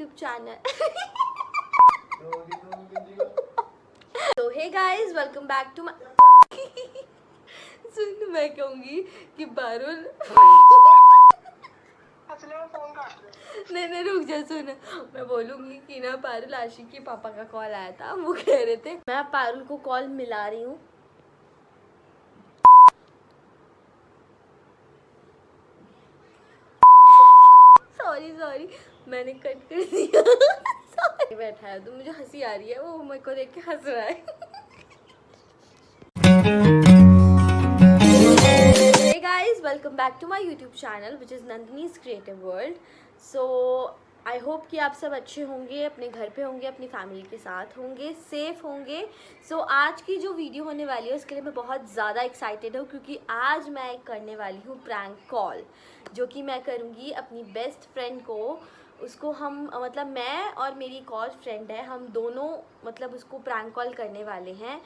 YouTube channel. So hey guys, welcome back to my सुन मैं कहूँगी कि पारुल नहीं रुक जा सुन। मैं बोलूँगी कि ना पारुल आशिक के पापा का कॉल आया था, वो कह रहे थे मैं पारुल को कॉल मिला रही हूँ। सॉरी मैंने कट कर दिया। सॉरी बैठा है तो मुझे हंसी आ रही है, वो मेरे को देख के हंस रहा है। Hey guys, welcome back to my YouTube channel which is Nandini's Creative World. So I hope कि आप सब अच्छे होंगे, अपने घर पे होंगे, अपनी फैमिली के साथ होंगे, सेफ होंगे। So आज की जो वीडियो होने वाली है उसके लिए मैं बहुत ज़्यादा एक्साइटेड हूँ क्योंकि आज मैं करने वाली हूँ प्रैंक कॉल, जो कि मैं करूँगी अपनी बेस्ट फ्रेंड को। उसको हम मतलब मैं और मेरी एक और फ्रेंड है, हम दोनों मतलब उसको प्रैंक कॉल करने वाले हैं।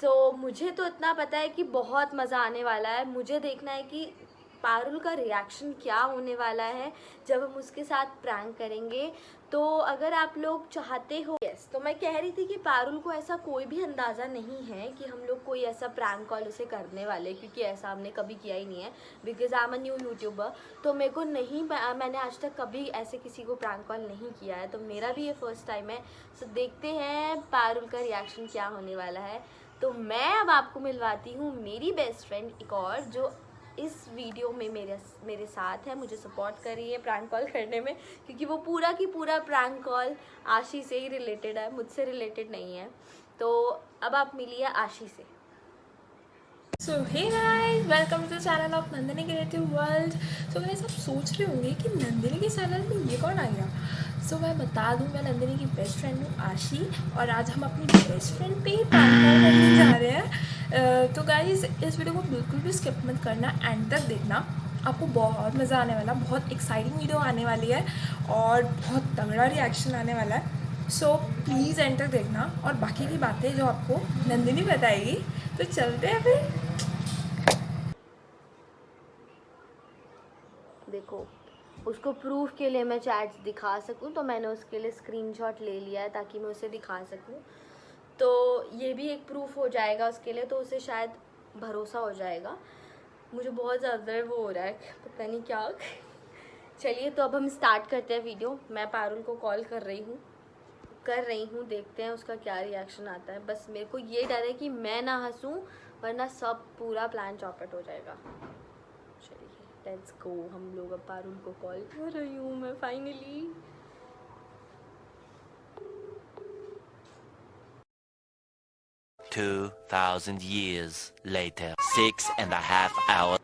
सो मुझे तो इतना पता है कि बहुत मज़ा आने वाला है। मुझे देखना है कि पारुल का रिएक्शन क्या होने वाला है जब हम उसके साथ प्रैंक करेंगे। तो अगर आप लोग चाहते हो तो मैं कह रही थी कि पारुल को ऐसा कोई भी अंदाज़ा नहीं है कि हम लोग कोई ऐसा प्रैंक कॉल उसे करने वाले, क्योंकि ऐसा हमने कभी किया ही नहीं है। Because I am a new YouTuber, तो मेरे को नहीं, मैंने आज तक कभी ऐसे किसी को प्रैंक कॉल नहीं किया है, तो मेरा भी ये फर्स्ट टाइम है। सो देखते हैं पारुल का रिएक्शन क्या होने वाला है। तो मैं अब आपको मिलवाती हूँ मेरी बेस्ट फ्रेंड एक और, जो इस वीडियो में मेरे साथ है, मुझे सपोर्ट कर रही है प्रैंक कॉल करने में, क्योंकि वो पूरा की पूरा प्रैंक कॉल आशी से ही रिलेटेड है, मुझसे रिलेटेड नहीं है। तो अब आप मिलिए आशी से। So hey guys, welcome to the channel of Nandini creative world. So guys, आप सोच रहे होंगे कि नंदिनी के चैनल में ये कौन आ गया। सो मैं बता दूं, मैं नंदिनी की बेस्ट फ्रेंड हूँ आशी, और आज हम अपनी बेस्ट फ्रेंड पे ही प्रैंक कॉल करने जा रहे हैं। तो गाइस, इस वीडियो को बिल्कुल भी स्किप मत करना, एंड तक देखना, आपको बहुत मज़ा आने वाला, बहुत एक्साइटिंग वीडियो आने वाली है और बहुत तगड़ा रिएक्शन आने वाला है। सो प्लीज़ एंड तक देखना, और बाकी की बातें जो आपको नंदिनी बताएगी। तो चलते हैं फिर। देखो, उसको प्रूफ के लिए मैं चैट्स दिखा सकूं, तो मैंने उसके लिए स्क्रीनशॉट ले लिया है ताकि मैं उसे दिखा सकूं। तो ये भी एक प्रूफ हो जाएगा उसके लिए, तो उसे शायद भरोसा हो जाएगा। मुझे बहुत ज़्यादा वो हो रहा है, पता नहीं क्या। चलिए तो अब हम स्टार्ट करते हैं वीडियो। मैं पारुल को कॉल कर रही हूँ, देखते हैं उसका क्या रिएक्शन आता है। बस मेरे को ये डर है कि मैं ना हंसूँ, वरना सब पूरा प्लान चौपट हो जाएगा। चलिए लेट्स गो। हम लोग अब पारुल को कॉल कर रही हूँ मैं finally. 2,000 years later, 6.5 hours.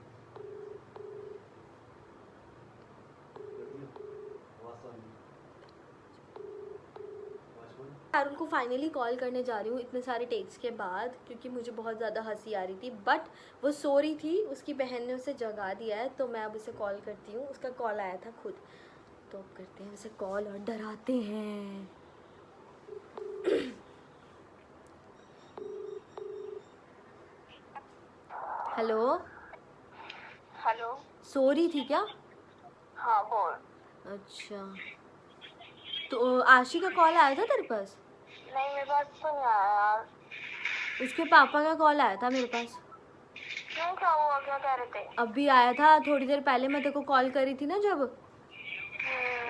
Parul को फाइनली कॉल करने जा रही हूँ इतने सारे टेक्स के बाद, क्योंकि मुझे बहुत ज़्यादा हंसी आ रही थी, बट वो सो रही थी, उसकी बहन ने उसे जगा दिया है। तो मैं अब उसे कॉल करती हूँ, उसका कॉल आया था खुद, तो अब करते हैं उसे कॉल और डराते हैं। Hello hello. सो रही थी क्या? हाँ बोल। अच्छा, तो आशी का कॉल आया था तेरे पास? नहीं, मेरे पास तो नहीं आया यार। उसके पापा का कॉल आया था मेरे पास। क्यों, क्या हुआ, क्या कह रहे थे? अभी आया था थोड़ी देर पहले, मैं तेरे को कॉल करी थी ना जब,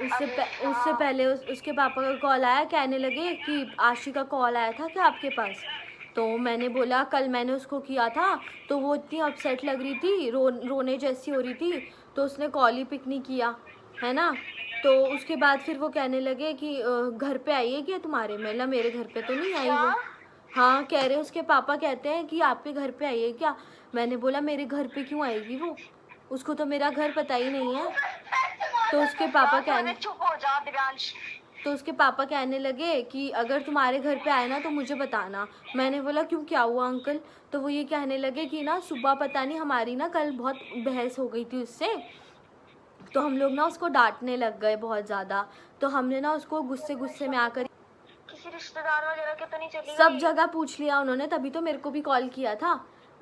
उससे पहले उसके पापा का कॉल आया, कहने लगे कि आशी का कॉल आया था क्या आपके पास। तो मैंने बोला कल मैंने उसको किया था, तो वो इतनी अपसेट लग रही थी, रोने जैसी हो रही थी, तो उसने कॉल ही पिक नहीं किया, है ना। तो उसके बाद फिर वो कहने लगे कि घर पे आई है क्या तुम्हारे, मतलब मेरे घर पे तो नहीं आई वो। हाँ कह रहे, उसके पापा कहते हैं कि आपके घर पे आई है क्या। मैंने बोला मेरे घर पे क्यों आएगी वो, उसको तो मेरा घर पता ही नहीं है। तो उसके पापा कहने लगे कि अगर तुम्हारे घर पे आए ना तो मुझे बताना। मैंने बोला क्यों, क्या हुआ अंकल। तो वो ये कहने लगे कि ना सुबह पता नहीं हमारी ना कल बहुत बहस हो गई थी उससे, तो हम लोग ना उसको डांटने लग गए बहुत ज़्यादा। तो हमने ना उसको गुस्से में आकर किसी रिश्तेदार वगैरह के तो नहीं चली गई? सब जगह पूछ लिया उन्होंने, तभी तो मेरे को भी कॉल किया था।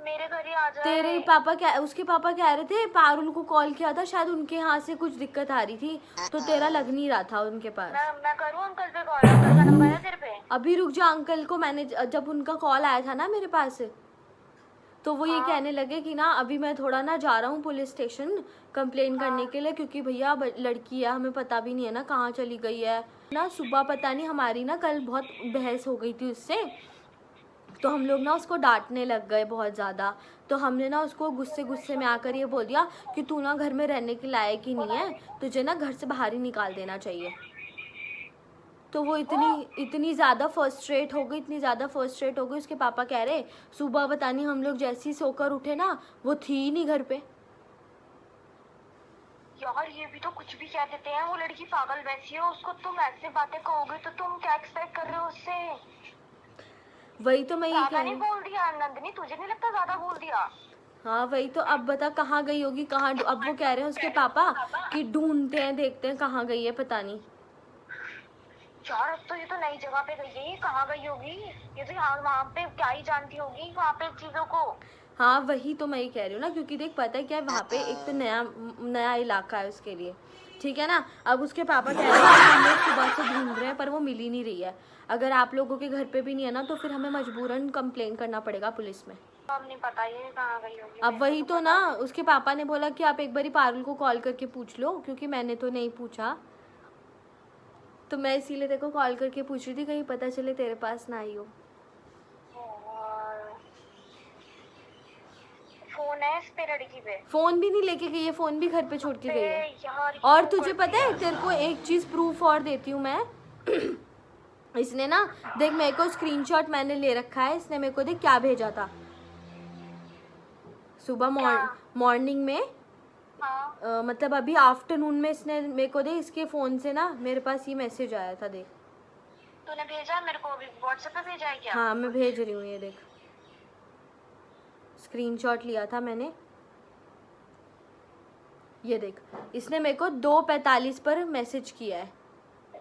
मेरे घर ही आ जाए। तेरे पापा क्या, उसके पापा कह रहे थे पारुल को कॉल किया था, शायद उनके यहाँ से कुछ दिक्कत आ रही थी, तो तेरा लग नहीं रहा था उनके पास। मैं करूँ अंकल पे कॉल? अंकल का नंबर है तेरे पे? अभी रुक जा, अंकल को मैंने जब उनका कॉल आया था ना मेरे पास, तो वो ये कहने लगे कि ना अभी मैं थोड़ा ना जा रहा हूँ पुलिस स्टेशन कंप्लेन करने के लिए, क्योंकि भैया लड़की है, हमें पता भी नहीं है ना कहाँ चली गई है ना। सुबह पता नहीं हमारी ना कल बहुत बहस हो गई थी उससे, तो हम लोग ना उसको डांटने लग गए बहुत ज़्यादा। तो हमने ना उसको गुस्से में आकर ये बोल दिया कि तू ना घर में रहने के लायक ही नहीं है, तुझे ना घर से बाहर ही निकाल देना चाहिए। तो वो इतनी ज़्यादा फर्स्ट्रेट हो गई, उसके पापा कह रहे सुबह पता नहीं हम लोग जैसे ही सोकर उठे ना, वो थी ही नहीं घर पे। यार ये भी तो कुछ भी कह देते हैं, वो लड़की पागल वैसी है, उसको तुम ऐसे बातें कहोगे तो तुम क्या एक्सपेक्ट कर रहे हो उससे? वही तो मैं ये ज्यादा कह नहीं रही। बोल दिया नंदिनी? तुझे नहीं लगता ज्यादा बोल दिया? हाँ वही तो, अब बता कहाँ गई होगी, कहाँ, अब वो कह रहे हैं उसके पापा कि ढूंढते हैं, देखते हैं कहाँ गई है, पता नहीं। यार अब तो ये तो नई जगह पे गई है, ये कहाँ गई होगी? ये तो यहाँ वहाँ पे क्या ही जानती होगी वहाँ पे चीजों को। हाँ वही तो मैं ये कह रही हूँ ना, क्योंकि देख पता है क्या है, वहाँ पे एक तो नया इलाका है उसके लिए, ठीक है ना। अब उसके पापा कह रहे हैं कि हम लोग सुबह से ढूंढ रहे हैं पर वो मिल ही नहीं रही है। अगर आप लोगों के घर पे भी नहीं है ना, तो फिर हमें मजबूरन कंप्लेन करना पड़ेगा पुलिस में। अब नहीं पता ये कहाँ गई होगी। अब वही तो ना, उसके पापा ने बोला कि आप एक बारी पारुल को कॉल करके पूछ लो, क्योंकि मैंने तो नहीं पूछा, तो मैं इसीलिए तेरे को कॉल करके पूछ रही थी, कहीं पता चले तेरे पास ना आई हो। फोन है इस पे लड़की पे? फोन भी नहीं लेके गई है, फोन भी घर पे छोड़ के गई है। यार और तुझे पता है, तेरे को एक चीज प्रूफ और देती हूँ मैं। इसने ना देख, मेरे को स्क्रीनशॉट मैंने ले रखा है, इसने मेरे को देख क्या भेजा था सुबह मॉर्निंग में। हाँ। मतलब अभी आफ्टरनून में इसने मेरे को देख, इसके फोन से ना मेरे पास ये मैसेज आया था, देख। तूने भेजा मेरे को अभी व्हाट्सएप पे भेजा है क्या? हाँ मैं भेज रही हूँ, ये देख स्क्रीनशॉट लिया था मैंने, ये देख। इसने मेरे को 2:45 पर मैसेज किया है,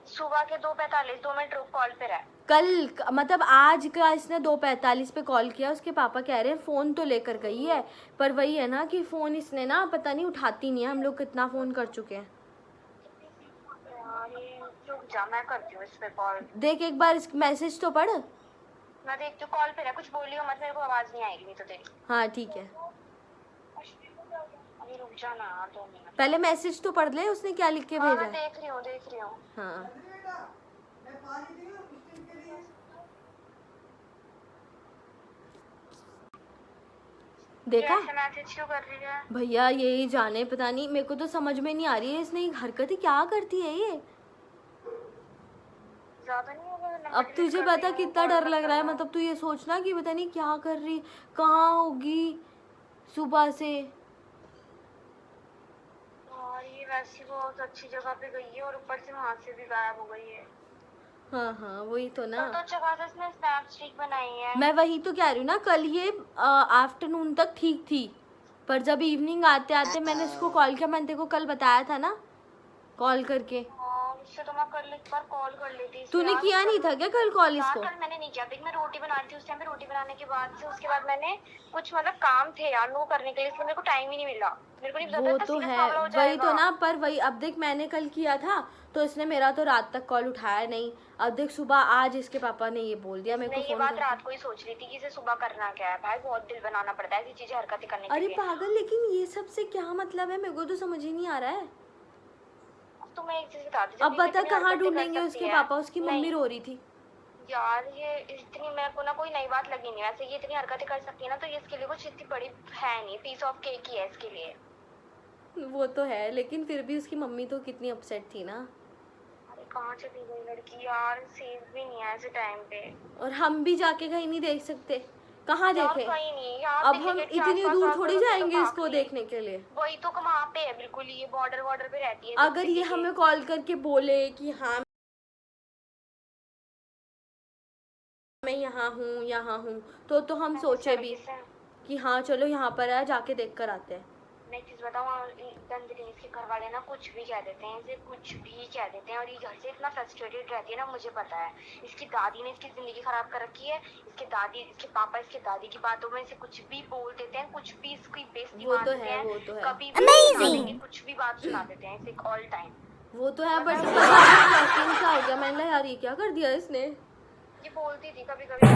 सुबह के 2:45, 2 मिनट रुक, कॉल पे रह। कल मतलब आज का इसने 2:45 पे कॉल किया। उसके पापा कह रहे हैं फ़ोन तो लेकर गई है, पर वही है ना कि फ़ोन इसने ना पता नहीं उठाती नहीं है, हम लोग कितना फ़ोन कर चुके हैं। यार ये रुक जा, मैं करती हूँ इस पे कॉल। देख एक बार इस मैसेज तो पढ़। मैं देखती हूँ, कॉल पे रह, कुछ बोलियो मत, मेरे को आवाज नहीं आएगी नहीं तो तेरी। हाँ ठीक है, अभी रुक जा ना यार 2 मिनट। पहले मैसेज तो पढ़ ले, उसने क्या लिख के हाँ भेजा मैं है। देख रही हूँ। हाँ देखा कैसे मैसेज क्यों कर रही है? भैया, यही जाने, पता नहीं, मेरे को तो समझ में नहीं आ रही है इसने हरकतें क्या करती है ये। ज्यादा नहीं होगा नंबर अब डिलीट तुझे कर पता दी, कितना कॉल डर मत लग रहा है, करना। मतलब तू ये सोचना कि पता नहीं क्या कर रही, कहाँ होगी सुबह से। और ये वैसी बहुत अच्छी जगह पे गई है और ऊपर से वहां से भी गायब हो गई है। हाँ हाँ वही तो ना, तो अच्छा खासा इसने स्नैप स्ट्रीक बनाई है। मैं वही तो कह रही हूँ ना, कल ये आफ्टरनून तक ठीक थी, पर जब इवनिंग आते आते मैंने इसको कॉल किया, मैंने तेरे को कल बताया था ना कॉल करके। हाँ उससे तो मैं कल एक बार कॉल कर लेती। तूने किया नहीं था क्या कल कॉल यार इसको? कल मैंने नहीं किया, देख मैं रोटी बना रही थी उस टाइम पे, रोटी बनाने के बाद से उसके बाद मैंने कुछ मतलब काम थे यार वो करने के लिए, इसलिए मेरे को टाइम ही नहीं मिला। मेरे को नहीं पता वो था तो सीरियस है, मामला हो वही जाएगा। तो ना, पर वही अब देख मैंने कल किया था तो इसने मेरा तो रात तक कॉल उठाया नहीं। अब देख सुबह आज इसके पापा ने ये बोल दिया मेरे नहीं को ये फोन बात करके। रात को ही सोच रही थी कि इसे सुबह करना क्या है। भाई बहुत दिल बनाना पड़ता है ऐसी चीजें हरकतें करने के अरे लिए। पागल, लेकिन ये सब से क्या मतलब है, मेरे को तो समझ ही नहीं आ रहा है। तो मैं एक चीज बता दी, अब बता कहाँ ढूंढेंगे उसके पापा, उसकी मम्मी रो रही थी। यार ये इतनी मेरे को ना कोई नई बात लगी नहीं, वैसे ये इतनी हरकतें कर सकती है ना, तो ये इसके लिए कुछ इतनी बड़ी है नहीं, पीस ऑफ केक ही है इसके लिए। वो तो है, लेकिन फिर भी उसकी मम्मी तो कितनी अपसेट थी ना। अरे कहाँ चली गई लड़की यार, सेफ भी नहीं है ऐसे टाइम पे। और हम भी जाके कहीं नहीं देख सकते, कहाँ यार देखे? कहीं नहीं यार, अब दिल्ली हम गेट के इतनी आसपास दूर आसपास थोड़ी तो जाएंगे भाग इसको ली। देखने के लिए। वही तो वहाँ पे है बिल्कुल, ये बॉर्डर वॉर्डर पे रहती है। अगर ये हमें कॉल करके बोले कि हाँ मैं यहाँ हूँ, तो हम सोचे भी कि हाँ चलो यहाँ पर है, जाके देख कर आते हैं। मैं एक चीज बताऊँ, नंदिनी इसके घर वाले ना कुछ भी कह देते हैं, इसे कुछ भी कह देते हैं, और ये घर से इतना फ्रस्ट्रेटेड रहती है ना, मुझे पता है। इसकी दादी ने इसकी जिंदगी खराब कर रखी है। इसके दादी, इसके पापा, इसके दादी की बातों में इसे कुछ भी बोल देते हैं, कुछ भी इसकी बेइज्जती वो मार तो देते है, हैं, वो तो है। कभी भी सुना देंगे, कुछ भी बात सुना देते हैं इसे ऑल टाइम। वो तो है, बट शॉकिंग सा हो गया। मैंने यार ये क्या कर दिया इसने। ये बोलती थी कभी कभी,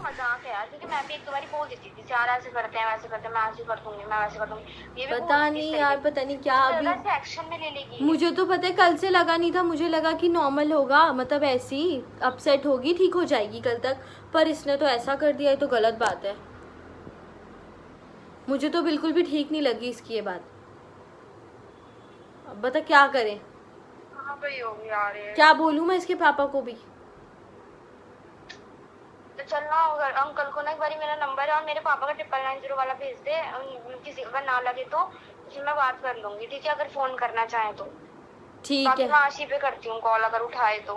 मजाक है यार, क्योंकि मैं भी एक दो बारी बोल देती थी यार, ऐसे करते हैं वैसे करते हैं, मैं ऐसे कर दूंगी, मैं वैसे कर दूंगी। ये भी पता नहीं यार, पता नहीं क्या अभी एक्शन में ले लेगी। मुझे तो पता है कल से लगा नहीं था, मुझे लगा कि नॉर्मल होगा, मतलब ऐसी अपसेट होगी, ठीक हो जाएगी कल तक, पर इसने तो ऐसा कर दिया है, तो गलत बात है। मुझे तो बिल्कुल भी ठीक नहीं लगी इसकी ये बात। अब बता क्या करें, कहाँ गई होगी यार ये? क्या बोलूं मैं इसके पापा को भी। तो चलना होगा अंकल को ना, एक बारी मेरा नंबर है और मेरे पापा का 999 वाला भेज दे, किसी का ना लगे तो फिर मैं बात कर लूंगी, ठीक है, अगर फोन करना चाहे तो। ठीक बाकी है, मैं आशी पे करती हूँ कॉल, अगर उठाए तो।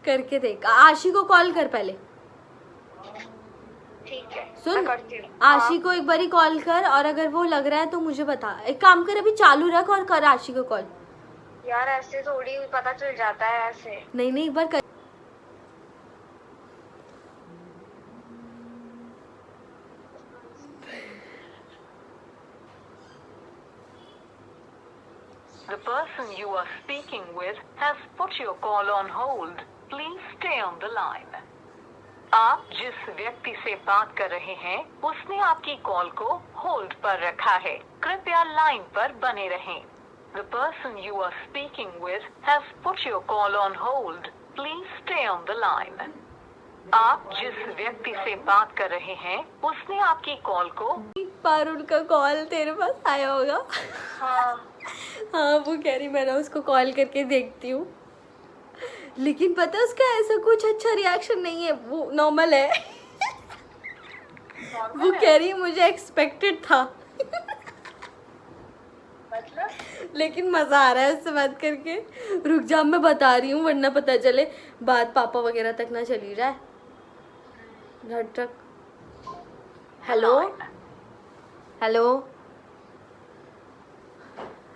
करके देख। आशी को कॉल कर पहले, ठीक है सुन, मैं करती हूँ। आशी को एक बारी कॉल कर, और अगर वो लग रहा है तो मुझे बता। एक काम कर, अभी चालू रख और कर आशी को कॉल। यार ऐसे थोड़ी पता चल जाता है ऐसे। नहीं नहीं, एक बार कर। The person you are speaking with has put your call on hold. Please stay on the line. आप जिस व्यक्ति से बात कर रहे हैं उसने आपकी कॉल को होल्ड पर रखा है, कृपया लाइन पर बने रहें। The person you are speaking with has put your call on hold. Please stay on the line. आप जिस व्यक्ति से बात कर रहे हैं उसने आपकी कॉल को पारुल का कॉल तेरे पास आया होगा। हाँ हाँ, वो कह रही मैं ना उसको कॉल करके देखती हूँ, लेकिन पता है उसका ऐसा कुछ अच्छा रिएक्शन नहीं है, वो नॉर्मल है। वो कह रही मुझे एक्सपेक्टेड था। मतलब लेकिन मज़ा आ रहा है उससे बात करके। रुक जा, मैं बता रही हूँ, वरना पता चले बात पापा वगैरह तक ना चली जाए। घर तक। हेलो हेलो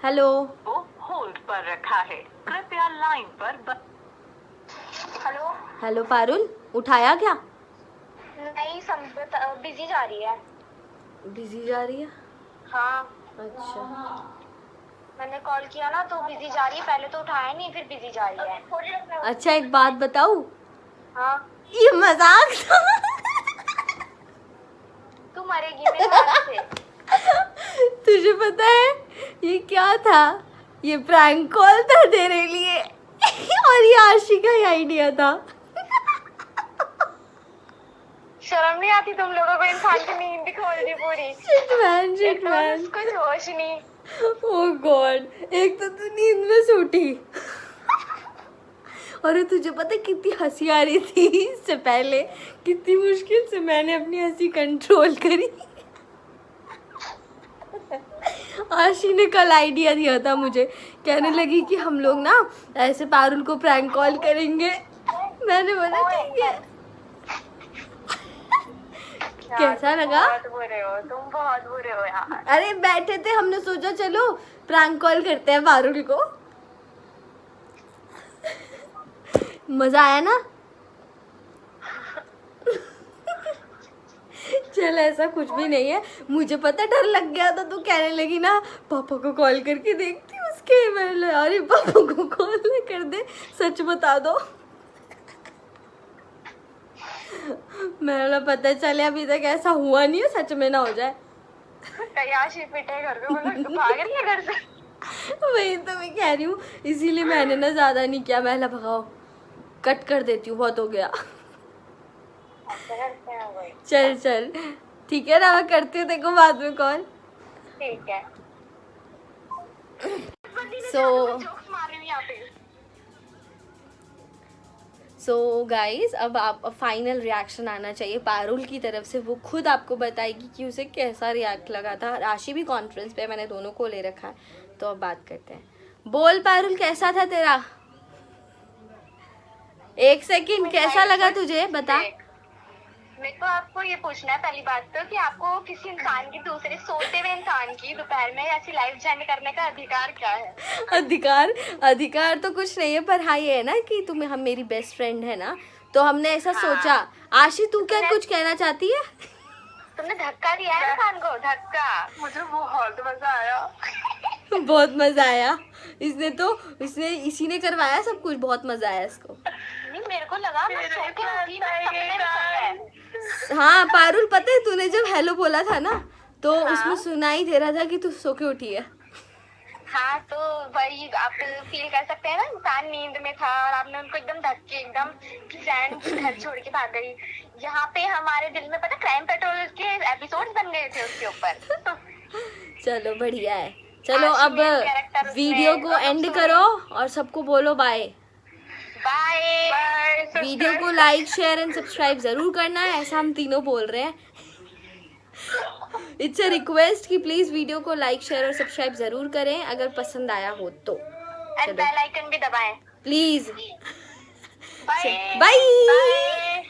हेलो, होल्ड पर रखा है, कृपया लाइन पर हेलो। हेलो पारुल, उठाया क्या? नहीं, बिजी जा रही है। बिजी जा रही है? हाँ अच्छा, मैंने कॉल किया ना तो बिजी जा रही है, पहले तो उठाया नहीं फिर बिजी जा रही है। अच्छा एक बात बताऊँ, हाँ ये मजाक था। तू मरेगी मेरे हाथ से। तुझे पता है ये क्या था? ये प्रैंक कॉल था तेरे लिए। और ये आशी का ही आइडिया था। शर्म नहीं आती तुम लोगों को? इंसान की नींद खोल दी पूरी। Shit man. कुछ होश नहीं। ओह गॉड, एक तो तू नींद में सूटी। और तुझे पता है कितनी हंसी आ रही थी इससे पहले, कितनी मुश्किल से मैंने अपनी हंसी कंट्रोल करी। आशी ने कल आइडिया दिया था मुझे, कहने लगी कि हम लोग ना ऐसे पारुल को प्रैंक कॉल करेंगे। मैंने बोला ठीक है। कैसा लगा? बहुत बुरे हो तुम, बहुत बुरे हो यार। अरे बैठे थे, हमने सोचा चलो प्रैंक कॉल करते हैं पारुल को। मजा आया ना? चल ऐसा कुछ भी नहीं है, मुझे पता डर लग गया था। तो कहने लगी ना पापा को कॉल करके देखती हूँ उसके। मैं अरे पापा को कॉल ना कर दे, सच बता दो। मेरा पता चले अभी तक ऐसा हुआ नहीं है, सच में ना हो जाए। तैयाशी पिटे घर पे, बोलो भाग रही है घर से। वही तो मैं कह रही हूँ, इसीलिए मैंने ना ज्यादा नहीं किया। मैं भगाओ, कट कर देती हूँ, बहुत हो गया। चल चल ठीक है ना, मैं करती हूँ देखो बाद में कॉल। ठीक है। सो गाइज, अब आप फाइनल रिएक्शन आना चाहिए पारुल की तरफ से। वो खुद आपको बताएगी कि उसे कैसा रिएक्ट लगा था। राशि भी कॉन्फ्रेंस पे, मैंने दोनों को ले रखा है। तो अब बात करते हैं। बोल पारुल, कैसा था तेरा? एक सेकंड, कैसा लगा तुझे बता। मेरे को आपको ये पूछना है पहली बात तो कि आपको किसी इंसान की दूसरे सोते हुए इंसान की दोपहर में ऐसी लाइफ जेंड करने का अधिकार क्या है? अधिकार तो कुछ नहीं है, पर हाँ ये है ना कि तुम्हें, हम मेरी बेस्ट फ्रेंड है ना, तो हमने ऐसा सोचा। आशी तू क्या कुछ कहना चाहती है? तुमने धक्का दिया है इंसान को, धक्का। मुझे बहुत मजा आया। बहुत मजा आया। इसने इसी ने करवाया सब कुछ, बहुत मजा आया इसको। नहीं, मेरे को लगा मैं सो के उठी, मैं सपने में सोया। हाँ पारुल, पता है तूने जब हेलो बोला था ना, तो उसमें सुनाई दे रहा था कि तू सो के उठी है। हाँ, तो वही आप फील कर सकते हैं ना, इंसान नींद में था और आपने उनको एकदम धक्के, एकदम फ्रेंड घर छोड़ के भाग गई। यहाँ पे हमारे दिल में पता क्राइम पेट्रोल के एपिसोड्स बन गए थे उसके ऊपर। चलो बढ़िया है। चलो आशी अब मेन कैरेक्टर वीडियो उसमें, को तो एंड सब करो और सबको बोलो बाय। बाय। वीडियो को लाइक शेयर एंड सब्सक्राइब जरूर करना है, ऐसा हम तीनों बोल रहे हैं। इट्स अ रिक्वेस्ट कि प्लीज वीडियो को लाइक शेयर और सब्सक्राइब जरूर करें अगर पसंद आया हो तो। एंड बेल आइकन भी दबाएं। Please bye. बाय।